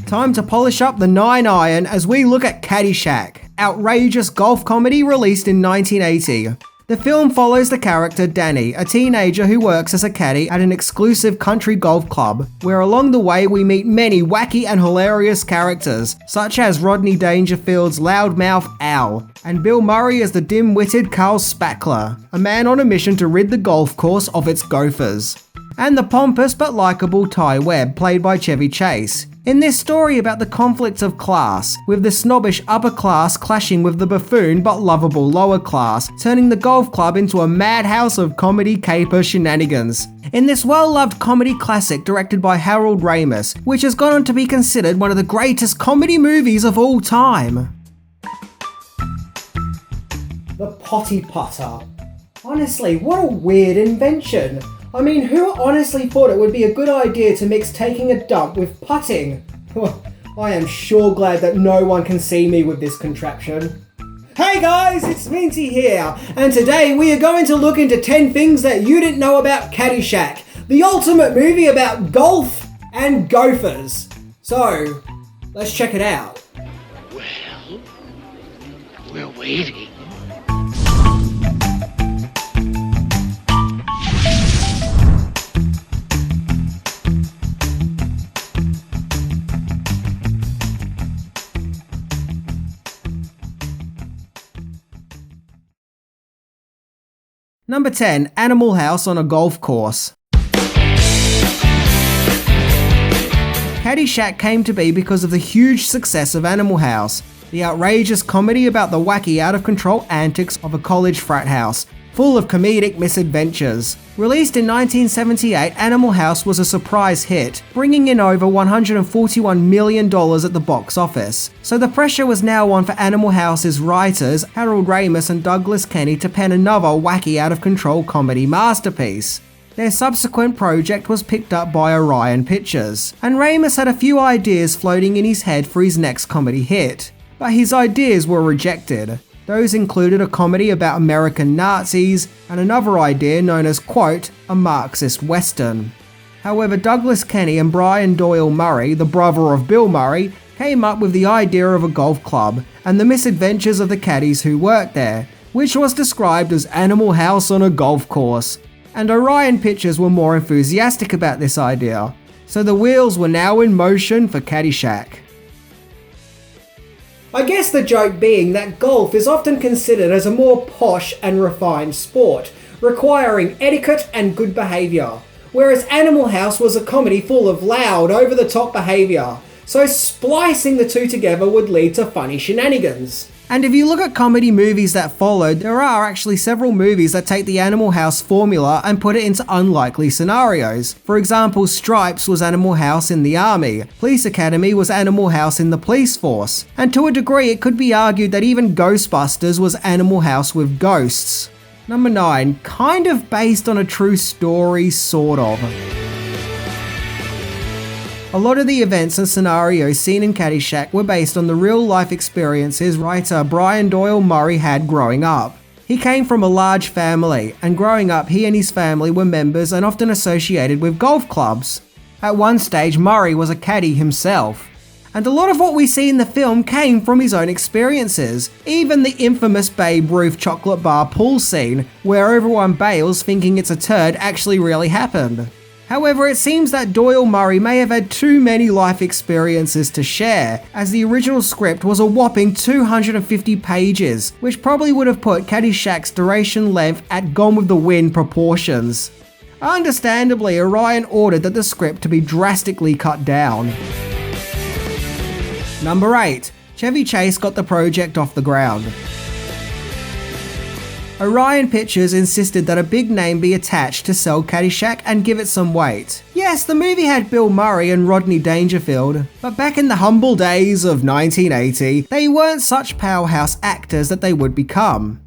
Time to polish up the 9-iron as we look at Caddyshack, outrageous golf comedy released in 1980. The film follows the character Danny, a teenager who works as a caddy at an exclusive country golf club, where along the way we meet many wacky and hilarious characters, such as Rodney Dangerfield's loudmouth Al, and Bill Murray as the dim-witted Carl Spackler, a man on a mission to rid the golf course of its gophers. And the pompous but likeable Ty Webb, played by Chevy Chase, in this story about the conflicts of class, with the snobbish upper class clashing with the buffoon but lovable lower class, turning the golf club into a madhouse of comedy caper shenanigans. In this well-loved comedy classic directed by Harold Ramis, which has gone on to be considered one of the greatest comedy movies of all time. The potty putter. Honestly, what a weird invention. I mean, who honestly thought it would be a good idea to mix taking a dump with putting? I am sure glad that no one can see me with this contraption. Hey guys, it's Minty here, and today we are going to look into 10 things that you didn't know about Caddyshack, the ultimate movie about golf and gophers. So, let's check it out. Well, we're waiting. Number 10. Animal House on a golf course. Caddyshack came to be because of the huge success of Animal House, the outrageous comedy about the wacky, out-of-control antics of a college frat house, full of comedic misadventures. Released in 1978, Animal House was a surprise hit, bringing in over $141 million at the box office. So the pressure was now on for Animal House's writers, Harold Ramis and Douglas Kenney, to pen another wacky, out-of-control comedy masterpiece. Their subsequent project was picked up by Orion Pictures, and Ramis had a few ideas floating in his head for his next comedy hit, but his ideas were rejected. Those included a comedy about American Nazis and another idea known as, quote, a Marxist Western. However, Douglas Kenney and Brian Doyle Murray, the brother of Bill Murray, came up with the idea of a golf club and the misadventures of the caddies who worked there, which was described as Animal House on a golf course. And Orion Pictures were more enthusiastic about this idea, so the wheels were now in motion for Caddyshack. I guess the joke being that golf is often considered as a more posh and refined sport, requiring etiquette and good behaviour, whereas Animal House was a comedy full of loud, over-the-top behaviour, so splicing the two together would lead to funny shenanigans. And if you look at comedy movies that followed, there are actually several movies that take the Animal House formula and put it into unlikely scenarios. For example, Stripes was Animal House in the Army, Police Academy was Animal House in the police force, and to a degree it could be argued that even Ghostbusters was Animal House with ghosts. Number 9, kind of based on a true story, sort of. A lot of the events and scenarios seen in Caddyshack were based on the real-life experiences writer Brian Doyle Murray had growing up. He came from a large family, and growing up he and his family were members and often associated with golf clubs. At one stage, Murray was a caddy himself. And a lot of what we see in the film came from his own experiences, even the infamous Babe Ruth chocolate bar pool scene, where everyone bails thinking it's a turd actually really happened. However, it seems that Doyle Murray may have had too many life experiences to share, as the original script was a whopping 250 pages, which probably would have put Caddyshack's duration length at Gone with the Wind proportions. Understandably, Orion ordered that the script to be drastically cut down. Number 8. Chevy Chase got the project off the ground. Orion Pictures insisted that a big name be attached to sell Caddyshack and give it some weight. Yes, the movie had Bill Murray and Rodney Dangerfield, but back in the humble days of 1980, they weren't such powerhouse actors that they would become.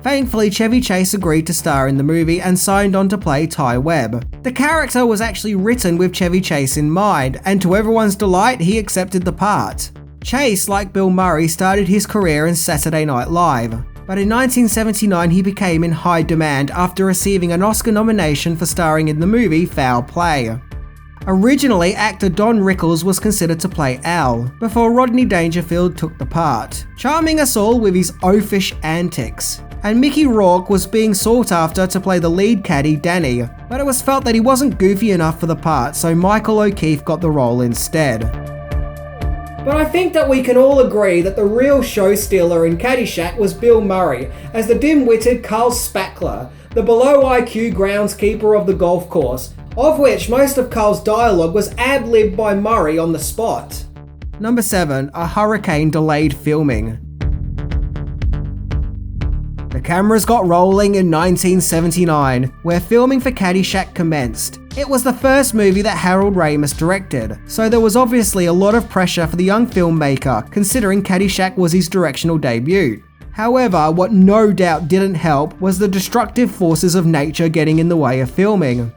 Thankfully, Chevy Chase agreed to star in the movie and signed on to play Ty Webb. The character was actually written with Chevy Chase in mind, and to everyone's delight, he accepted the part. Chase, like Bill Murray, started his career in Saturday Night Live. but in 1979 he became in high demand after receiving an Oscar nomination for starring in the movie Foul Play. Originally, actor Don Rickles was considered to play Al, before Rodney Dangerfield took the part, charming us all with his oafish antics. And Mickey Rourke was being sought after to play the lead caddy Danny, but it was felt that he wasn't goofy enough for the part, so Michael O'Keefe got the role instead. But I think that we can all agree that the real show stealer in Caddyshack was Bill Murray, as the dim-witted Carl Spackler, the below IQ groundskeeper of the golf course, of which most of Carl's dialogue was ad-libbed by Murray on the spot. Number 7. A hurricane delayed filming. The cameras got rolling in 1979, where filming for Caddyshack commenced. It was the first movie that Harold Ramis directed, so there was obviously a lot of pressure for the young filmmaker, considering Caddyshack was his directional debut. However, what no doubt didn't help was the destructive forces of nature getting in the way of filming.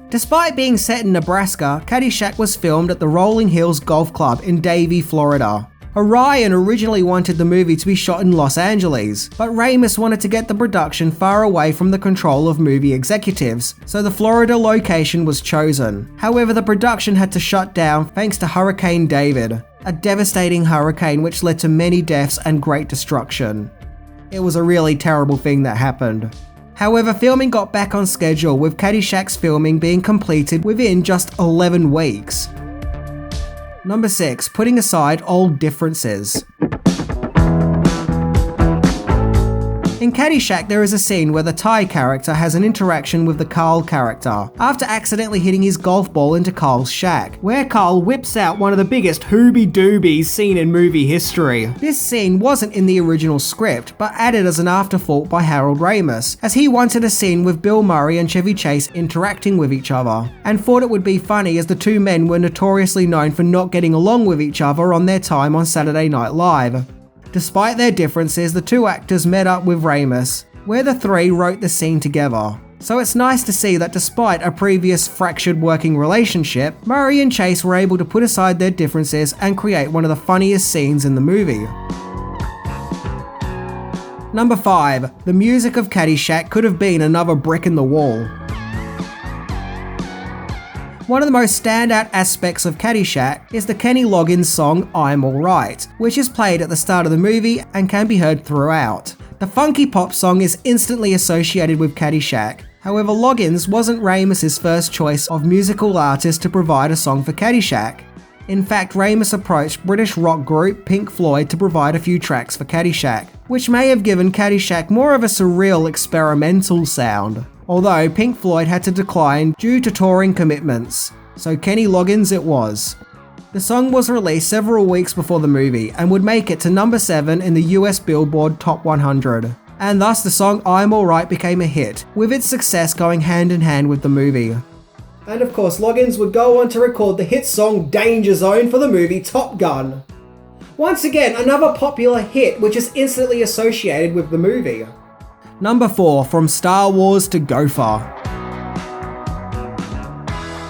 Despite being set in Nebraska, Caddyshack was filmed at the Rolling Hills Golf Club in Davie, Florida. Orion originally wanted the movie to be shot in Los Angeles, but Ramis wanted to get the production far away from the control of movie executives, so the Florida location was chosen. However, the production had to shut down thanks to Hurricane David, a devastating hurricane which led to many deaths and great destruction. It was a really terrible thing that happened. However, filming got back on schedule, with Caddyshack's filming being completed within just 11 weeks. Number 6. Putting aside old differences. In Caddyshack, there is a scene where the Ty character has an interaction with the Carl character, after accidentally hitting his golf ball into Carl's shack, where Carl whips out one of the biggest hooby-doobies seen in movie history. This scene wasn't in the original script, but added as an afterthought by Harold Ramis, as he wanted a scene with Bill Murray and Chevy Chase interacting with each other, and thought it would be funny as the two men were notoriously known for not getting along with each other on their time on Saturday Night Live. Despite their differences, the two actors met up with Ramis, where the three wrote the scene together. So it's nice to see that despite a previous fractured working relationship, Murray and Chase were able to put aside their differences and create one of the funniest scenes in the movie. Number 5. The music of Caddyshack could have been another brick in the wall. One of the most standout aspects of Caddyshack is the Kenny Loggins song I'm Alright, which is played at the start of the movie and can be heard throughout. The funky pop song is instantly associated with Caddyshack. However, Loggins wasn't Ramis' first choice of musical artist to provide a song for Caddyshack. In fact, Ramis approached British rock group Pink Floyd to provide a few tracks for Caddyshack, which may have given Caddyshack more of a surreal experimental sound. Although Pink Floyd had to decline due to touring commitments, so Kenny Loggins it was. The song was released several weeks before the movie and would make it to number 7 in the US Billboard Top 100, and thus the song I'm Alright became a hit, with its success going hand in hand with the movie. And of course, Loggins would go on to record the hit song Danger Zone for the movie Top Gun. Once again, another popular hit which is instantly associated with the movie. Number 4. From Star Wars to Gopher.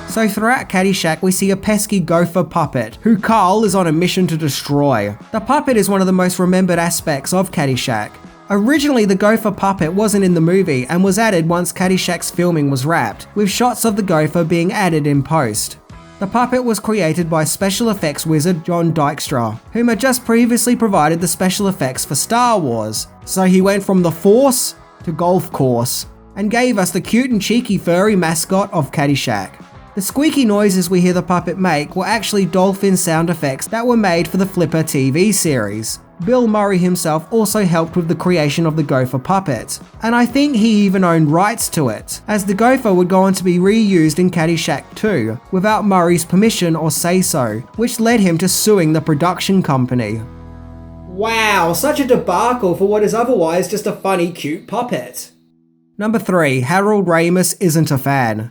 So throughout Caddyshack we see a pesky gopher puppet, who Carl is on a mission to destroy. The puppet is one of the most remembered aspects of Caddyshack. Originally the gopher puppet wasn't in the movie and was added once Caddyshack's filming was wrapped, with shots of the gopher being added in post. The puppet was created by special effects wizard John Dykstra, whom had just previously provided the special effects for Star Wars. So he went from the Force to golf course, and gave us the cute and cheeky furry mascot of Caddyshack. The squeaky noises we hear the puppet make were actually dolphin sound effects that were made for the Flipper TV series. Bill Murray himself also helped with the creation of the gopher puppet, and I think he even owned rights to it, as the gopher would go on to be reused in Caddyshack II, without Murray's permission or say-so, which led him to suing the production company. Wow, such a debacle for what is otherwise just a funny, cute puppet. Number 3. Harold Ramis isn't a fan.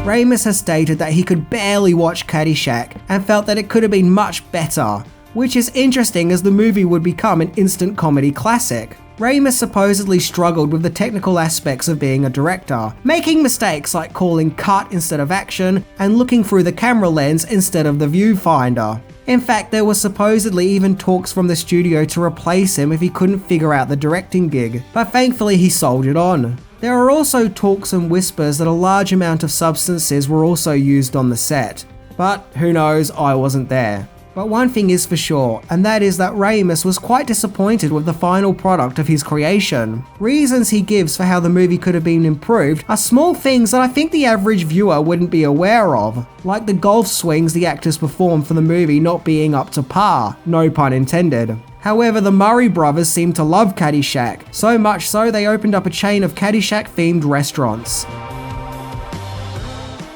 Ramis has stated that he could barely watch Caddyshack and felt that it could have been much better, which is interesting as the movie would become an instant comedy classic. Ramis supposedly struggled with the technical aspects of being a director, making mistakes like calling cut instead of action and looking through the camera lens instead of the viewfinder. In fact, there were supposedly even talks from the studio to replace him if he couldn't figure out the directing gig, but thankfully he soldiered on. There are also talks and whispers that a large amount of substances were also used on the set. But who knows, I wasn't there. But one thing is for sure, and that is that Ramis was quite disappointed with the final product of his creation. Reasons he gives for how the movie could have been improved are small things that I think the average viewer wouldn't be aware of, like the golf swings the actors performed for the movie not being up to par, no pun intended. However, the Murray brothers seem to love Caddyshack, so much so they opened up a chain of Caddyshack-themed restaurants.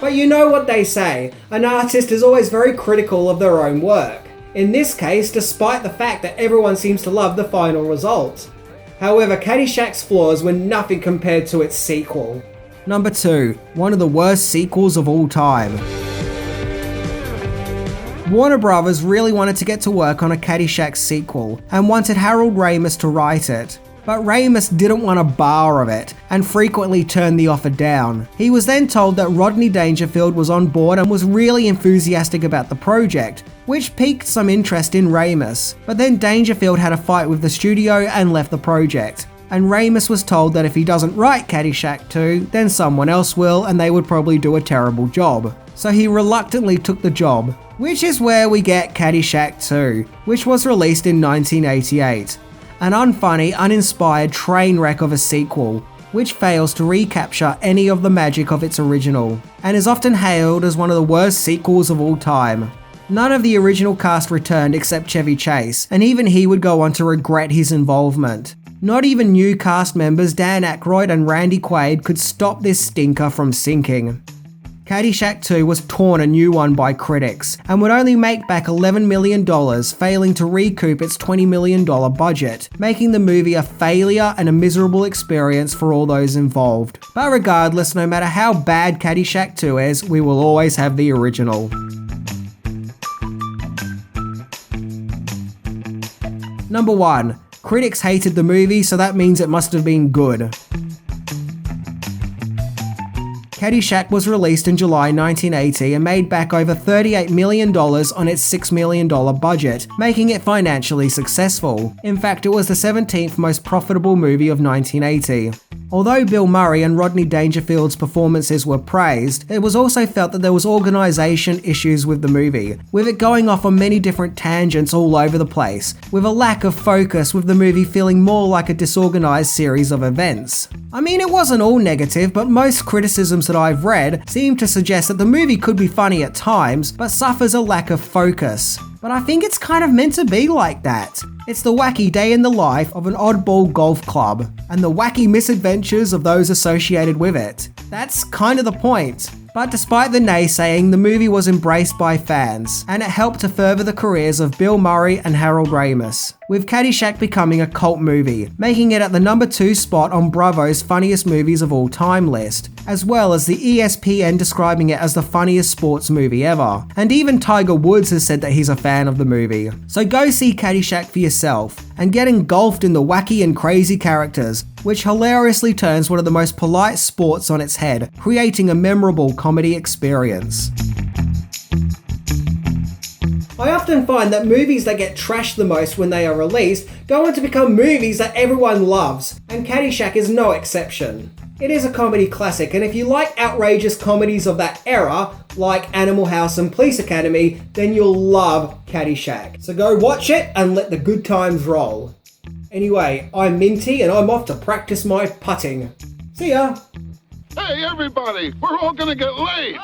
But you know what they say, an artist is always very critical of their own work. In this case, despite the fact that everyone seems to love the final result. However, Caddyshack's flaws were nothing compared to its sequel. Number 2, one of the worst sequels of all time. Warner Brothers really wanted to get to work on a Caddyshack sequel and wanted Harold Ramis to write it. But Ramis didn't want a bar of it and frequently turned the offer down. He was then told that Rodney Dangerfield was on board and was really enthusiastic about the project, which piqued some interest in Ramis. But then Dangerfield had a fight with the studio and left the project. And Ramis was told that if he doesn't write Caddyshack II, then someone else will and they would probably do a terrible job. So he reluctantly took the job, which is where we get Caddyshack II, which was released in 1988. An unfunny, uninspired train wreck of a sequel, which fails to recapture any of the magic of its original, and is often hailed as one of the worst sequels of all time. None of the original cast returned except Chevy Chase, and even he would go on to regret his involvement. Not even new cast members Dan Aykroyd and Randy Quaid could stop this stinker from sinking. Caddyshack II was torn a new one by critics, and would only make back $11 million, failing to recoup its $20 million budget, making the movie a failure and a miserable experience for all those involved. But regardless, no matter how bad Caddyshack II is, we will always have the original. Number 1. Critics hated the movie, so that means it must have been good. Caddyshack was released in July 1980 and made back over $38 million on its $6 million budget, making it financially successful. In fact, it was the 17th most profitable movie of 1980. Although Bill Murray and Rodney Dangerfield's performances were praised, it was also felt that there was organisation issues with the movie, with it going off on many different tangents all over the place, with a lack of focus, with the movie feeling more like a disorganised series of events. I mean, it wasn't all negative, but most criticisms that I've read seem to suggest that the movie could be funny at times, but suffers a lack of focus. But I think it's kind of meant to be like that. It's the wacky day in the life of an oddball golf club, and the wacky misadventures of those associated with it. That's kind of the point. But despite the naysaying, the movie was embraced by fans, and it helped to further the careers of Bill Murray and Harold Ramis, with Caddyshack becoming a cult movie, making it at the number 2 spot on Bravo's funniest movies of all time list, as well as the ESPN describing it as the funniest sports movie ever. And even Tiger Woods has said that he's a fan of the movie. So go see Caddyshack for yourself, and get engulfed in the wacky and crazy characters, which hilariously turns one of the most polite sports on its head, creating a memorable comedy experience. I often find that movies that get trashed the most when they are released go on to become movies that everyone loves, and Caddyshack is no exception. It is a comedy classic, and if you like outrageous comedies of that era, like Animal House and Police Academy, then you'll love Caddyshack. So go watch it and let the good times roll. Anyway, I'm Minty and I'm off to practice my putting. See ya! Hey everybody, we're all gonna get laid!